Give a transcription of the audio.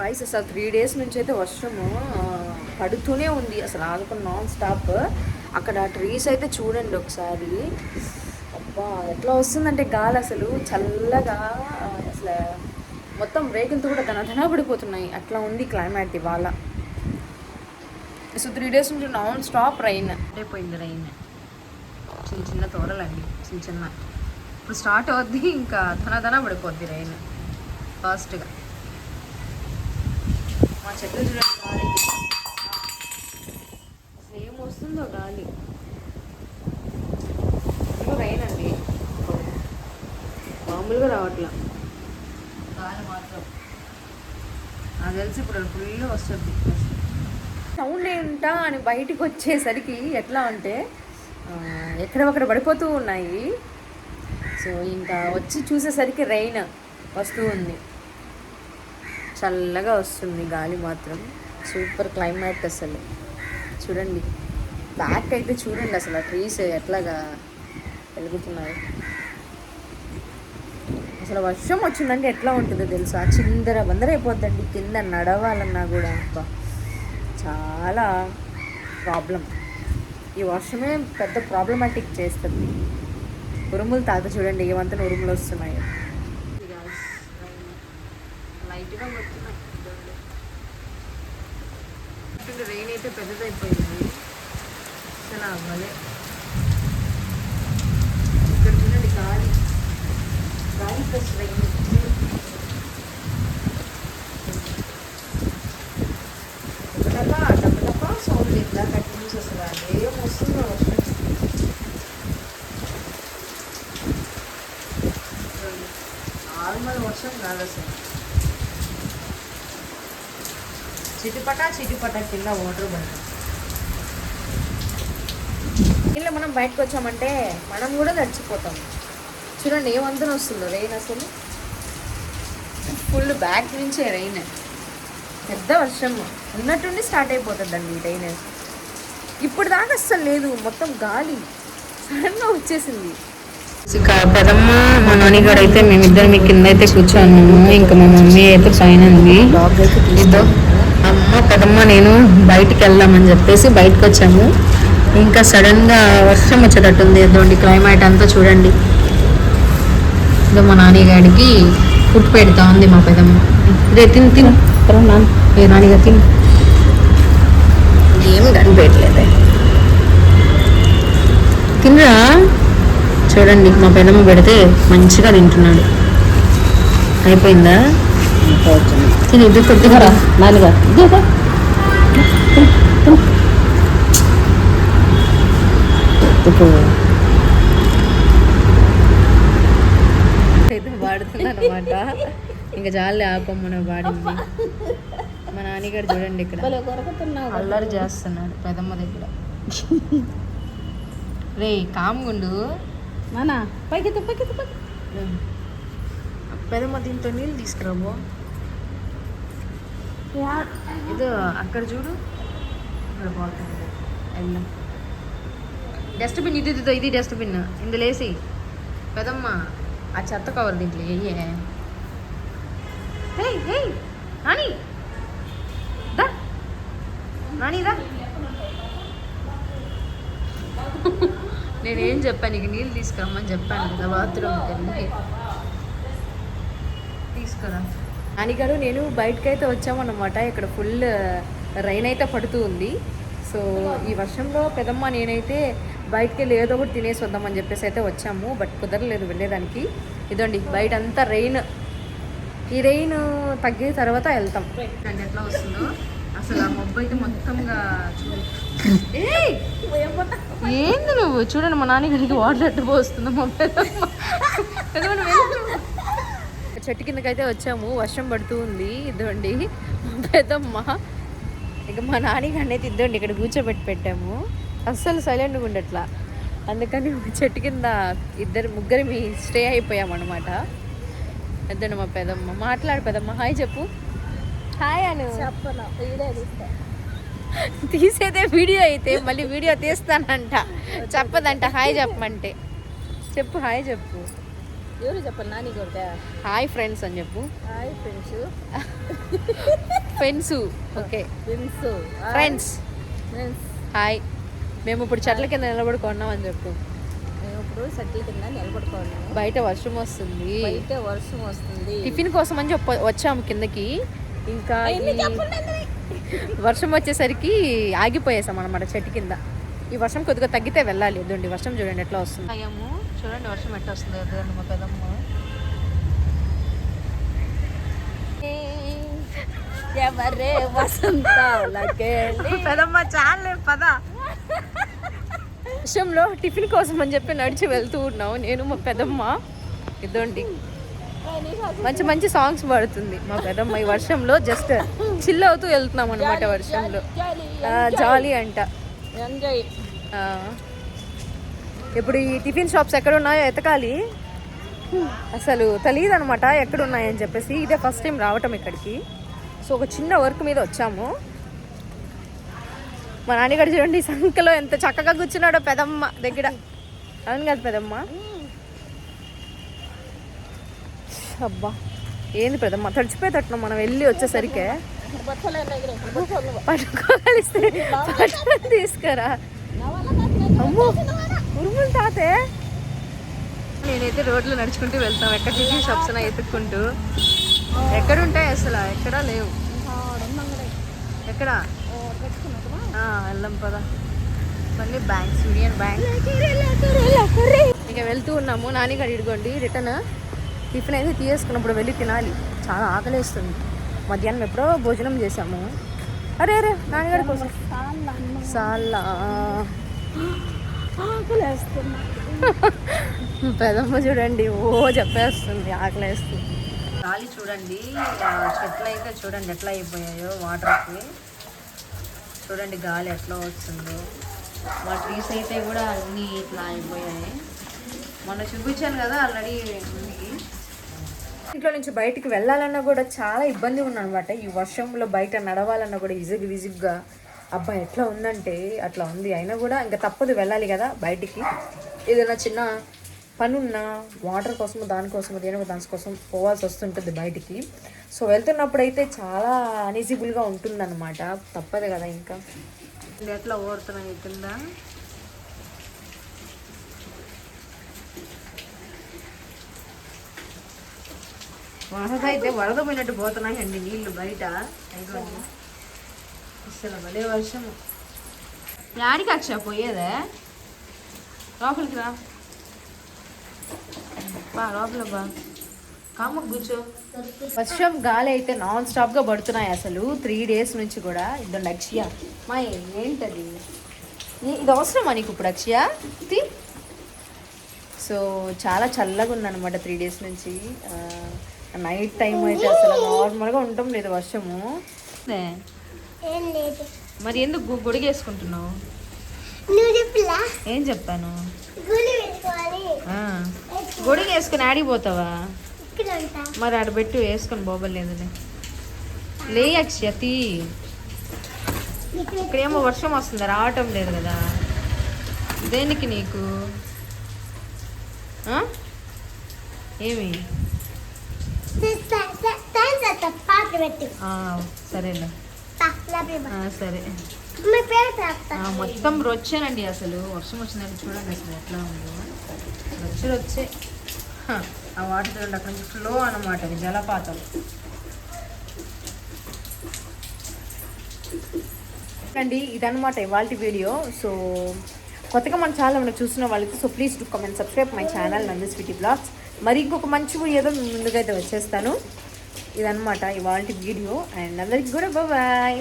Voice అసలు 3 days నుంచి అయితే వర్షము పడుతూనే ఉంది, అసలు ఆగకుండా నాన్ స్టాప్. అక్కడ ట్రీస్ అయితే చూడండి ఒకసారి, అబ్బా ఎట్లా వస్తుందంటే గాలి అసలు చల్లగా, అసలు మొత్తం రేకులతో కూడా ధనధన పడిపోతున్నాయి, అట్లా ఉంది క్లైమేట్ ఇవాళ. సో 3 days నుంచి నాన్ స్టాప్ రైన్ అయిపోయింది. రైన్ చిన్న చిన్న తోరలండి, చిన్న చిన్న. ఇప్పుడు స్టార్ట్ అవుద్ది, ఇంకా ధనధన పడిపోద్ది రైన్ ఫాస్ట్గా. మా చెట్లు చూడండి గాలి అసలు ఏం వస్తుందో గాలి. రైన్ అండి మామూలుగా రావట్లా గాలి మాత్రం. నాకు తెలిసి ఇప్పుడు ఫుల్ వస్తుంది. సౌండ్ ఏంటా అని బయటికి వచ్చేసరికి ఎట్లా అంటే ఎక్కడొక్కడ పడిపోతూ ఉన్నాయి. సో ఇంకా వచ్చి చూసేసరికి రైన్ వస్తూ ఉంది, చల్లగా వస్తుంది గాలి మాత్రం. సూపర్ క్లైమేట్ అసలు. చూడండి బ్యాక్ అయితే చూడండి అసలు ఆ ట్రీస్ ఎట్లాగా వెలుగుతున్నాయి. అసలు వర్షం వచ్చిందంటే ఎట్లా ఉంటుందో తెలుసా, చిందర బందర అయిపోద్దండి కింద నడవాలన్నా కూడా. అబ్బా చాలా ప్రాబ్లం, ఈ వర్షమే పెద్ద ప్రాబ్లమాటిక్ చేస్తుంది. ఉరుములు తాత చూడండి ఏమంతా ఉరుములు వస్తున్నాయో. లైట్గా వస్తున్నాయి. రెయిన్ అయితే పెద్దదైపోయింది అసలు అవ్వలే. ఇక్కడ చూడండి గాలి గాలి ప్లస్ రెయిన్. డబ్బా సౌండ్ ఇట్లా కంటిన్యూస్ అసలు ఏం వస్తుందో వర్షం. నార్మల్ వర్షం కాదు అసలు, చిటిపట కింద వాటర్ పడతాం. ఇలా మనం బయటకు వచ్చామంటే మనం కూడా తడిచిపోతాం. చూడండి ఏమంతన వస్తుందో రెయిన్ అసలు. ఫుల్ బ్యాక్ నుంచే రెయిన్, పెద్ద వర్షం ఉన్నట్టుండి స్టార్ట్ అయిపోతుందండి ఈ రెయిన్. ఇప్పుడు దాకా అస్సలు లేదు, మొత్తం గాలి సడన్గా వచ్చేసింది. పెదమ్మ మా నాన్నగారు అయితే మేమిద్దరం కింద అయితే కూర్చోన్నాము, ఇంకా మా మమ్మీ అయితే పైన ఉంది. ఇద్దో అమ్మ పెదమ్మ నేను బయటికి వెళ్దామని చెప్పేసి బయటకు వచ్చాము. ఇంకా సడన్గా వర్షం వచ్చేటట్టుంది. ఇదండి క్లైమేట్ అంతా చూడండి. ఇదో మా నాన్నగారికి ఫుడ్ పెడతా ఉంది మా పెదమ్మ. ఇదే తిను తిను ఏ నాన్నగా తిను. ఏమి కనిపెట్టలేదు తినరా. చూడండి మా పెదమ్మ పెడితే మంచిగా తింటున్నాడు. అయిపోయిందా తిని ఇది కొద్దిగా నాలుగా అయితే వాడుతుంది అనమాట. ఇంకా జాలి ఆపమ్మన వాడింది. మా నాన్నగారు చూడండి ఇక్కడ అల్లరి చేస్తున్నాడు పెదమ్మ దగ్గర. రే కామ్గుండు నానా, పైకి పెదమ్మ దీంతో నీళ్ళు తీసుకురాబో. ఇది అక్కడ చూడు, ఇక్కడ పోతుంది వెళ్ళం. డస్ట్బిన్ ఇది ఇది డస్ట్బిన్ ఇందులో వేసి పెదమ్మ ఆ చెత్త కవర్ దీంట్లో వెయ్యే. నాని దా, నానిదా. నేనేం చెప్పాను, నీకు నీళ్ళు తీసుకురమ్మని చెప్పాను కదా బాత్రూమ్కి వెళ్ళి తీసుకురా. నానిగారు నేను బయటకైతే వచ్చామన్నమాట. ఇక్కడ ఫుల్ రైన్ అయితే పడుతూ ఉంది. సో ఈ వర్షంలో పెదమ్మ నేనైతే బయటకి వెళ్ళి ఏదో ఒకటి తినేసి వద్దామని చెప్పేసి అయితే వచ్చాము. బట్ కుదరలేదు వెళ్ళేదానికి. ఇదండి బయట అంతా రెయిన్. ఈ రెయిన్ తగ్గిన తర్వాత వెళ్తాం. అండి ఎట్లా వస్తుందో అసలు. ఆ మబ్బు అయితే మొత్తంగా ఏంది నువ్వు చూడండి. మా నాన్నగారికి వాటర్ ఎట్టు పోస్తుంది మా పెదమ్మ. చెట్టు కిందకైతే వచ్చాము, వర్షం పడుతూ ఉంది. ఇదండి మా పెదమ్మ. ఇక మా నాన్నగారిని అయితే ఇద్దండి ఇక్కడ కూర్చోబెట్టి పెట్టాము. అస్సలు సైలెంట్గా ఉండట్లా. అందుకని చెట్టు కింద ముగ్గురు స్టే అయిపోయామన్నమాట. ఇద్దండి మా పెదమ్మ. మాట్లాడు పెదమ్మ, హాయ్ చెప్పు. హాయ్ అను. తీసేదే వీడియో అయితే మళ్ళీ వీడియో తీస్తానంట, చెప్పదంట హాయ్ చెప్పమంటే. చెప్పు హాయ్ చెప్పు. ఎవరు చెప్పండి నాని కొడితే హాయ్ ఫ్రెండ్స్ అని చెప్పు. Hi friends. Friends okay friends friends friends hi. మేము ఇప్పుడు చెట్ల కింద నిలబడుకున్నాం అని చెప్పు. మేము ఇప్పుడు సెటిల్ కింద నిలబడుకోవాలి. బయట వర్షం వస్తుంది. బయట వర్షం వస్తుంది. టిఫిన్ కోసం అని చెప్పి వచ్చాము కిందకి. ఇంకా వర్షం వచ్చేసరికి ఆగిపోయేసాం అనమాట చెట్టు కింద. ఈ వర్షం కొద్దిగా తగ్గితే వెళ్ళాలి. ఎదుండి వర్షం చూడండి ఎట్లా వస్తుంది. అయ్యాము చూడండి వర్షం ఎట్లా వస్తుంది. ఎదురండి మా పెదమ్మ. ఎవరే వసంతాలకే పెదమ్మ చాలే పద. వర్షంలో టిఫిన్ కోసం అని చెప్పి నడిచి వెళ్తూ ఉన్నాము నేను మా పెదమ్మ. ఇదండి మంచి మంచి సాంగ్స్ పాడుతుంది మా పెదమ్మ. ఈ వర్షంలో జస్ట్ చిల్ అవుతూ వెళ్తున్నాం అనమాట. వర్షంలో జాలీ అంట. ఎంజాయ్. ఇప్పుడు ఈ టిఫిన్ షాప్స్ ఎక్కడ ఉన్నాయో ఎతకాలి. అసలు తెలియదు అనమాట ఎక్కడ ఉన్నాయని చెప్పేసి. ఇదే ఫస్ట్ టైం రావటం ఇక్కడికి. సో ఒక చిన్న వర్క్ మీద వచ్చాము. మా నాన్నగారు చూడండి సంఖ్యలో ఎంత చక్కగా కూర్చున్నాడో పెదమ్మ దగ్గర. అవును కదా పెదమ్మ. అబ్బా ఏంది పెదమ్మ తడిచిపోయేటట్టు మనం వెళ్ళి వచ్చేసరికి. పట్టుకోగలిస్తే తీసుకురా. అమ్మో ఉరుములు తాతే. నేనైతే రోడ్లో నడుచుకుంటూ వెళ్తాం. ఎక్కడ టిఫిన్ షాప్స్ అయినా ఎత్తుక్కుంటూ. ఎక్కడుంటాయి అసలు ఎక్కడా లేవు. ఎక్కడ వెళ్ళాం పదా. మళ్ళీ బ్యాంక్స్ యూనియన్ బ్యాంక్. ఇక వెళ్తూ ఉన్నాము. నాన్నగారు ఇడుకోండి రిటర్న్. టిఫిన్ అయితే తీసుకున్నప్పుడు వెళ్ళి తినాలి. చాలా ఆకలేస్తుంది. మధ్యాహ్నం ఎప్పుడో భోజనం చేసాము. అరే అరే నాన్నగారి కోసం చాలా పెదమ్మ చూడండి ఓ చెప్పేస్తుంది ఆకలేస్తుంది. గాలి చూడండి. చెట్లు అయితే చూడండి ఎట్లా అయిపోయాయో వాటర్కి. చూడండి గాలి ఎట్లా వస్తుందో. మా ట్రీస్ అయితే కూడా అన్నీ ఇట్లా అయిపోయాయి. మొన్న చూపించాను కదా ఆల్రెడీ. ఇంట్లో నుంచి బయటికి వెళ్ళాలన్నా కూడా చాలా ఇబ్బంది ఉందన్నమాట. ఈ వర్షంలో బయట నడవాలన్నా కూడా విజిగ్గా అబ్బా ఎట్లా ఉందంటే అట్లా ఉంది. అయినా కూడా ఇంకా తప్పదు వెళ్ళాలి కదా బయటికి. ఏదైనా చిన్న పని ఉన్నా వాటర్ కోసము దానికోసము దానికోసం పోవాల్సి వస్తుంటుంది బయటికి. సో వెళ్తున్నప్పుడు అయితే చాలా అన్ఈజిబుల్గా ఉంటుందన్నమాట. తప్పదు కదా ఇంకా. ఎట్లా ఓడుతున్నాయి కింద. వరద అయితే వరద పోయినట్టు పోతున్నాయండి నీళ్ళు బయట. అసలు భలే వర్షము. యాడికి అక్ష పోయేదే. లోపలికి రా బా. లోపల బా కామకు కూర్చో. వర్షం గాలి అయితే నాన్ స్టాప్గా పడుతున్నాయి అసలు 3 days నుంచి కూడా. ఇద్దండి అక్షయ మా ఏంటది ఇది అవసరమా నీకు ఇప్పుడు అక్షయ. సో చాలా చల్లగా ఉందన్నమాట 3 days నుంచి. నైట్ టైం అయితే అసలు నార్మల్గా ఉండటం లేదు వర్షము. మరి ఎందుకు గొడిగేసుకుంటున్నావు. ఏం చెప్పాను. గొడిగ వేసుకుని ఆడిపోతావా. మరి ఆడ పెట్టు వేసుకొని బోబలేదులే. లే అక్షతి. ఇక్కడేమో వర్షం వస్తుంది రావటం లేదు కదా. దేనికి నీకు ఏమి. సరేలే సరే. మొత్తం రొచ్చానండి అసలు. వర్షం వచ్చిందండి చూడండి అసలు ఎట్లా ఉందో. రొచ్చే ఆ వాటర్ చూడండి అక్కడ నుంచి ఫ్లో అనమాట. అది జలపాతం అండి. ఇదనమాట ఇవాళ వీడియో. సో కొత్తగా మన ఛానల్ మనం చూస్తున్న వాళ్ళకి so please do comment subscribe my channel నందు స్వీటీ బ్లాగ్స్. మరి ఇంకొక మంచి వీడియోతో ముందుగా అయితే వచ్చేస్తాను. ఇదనమాట ఇవాళ వీడియో. అండ్ అందరికీ కూడా బాయ్.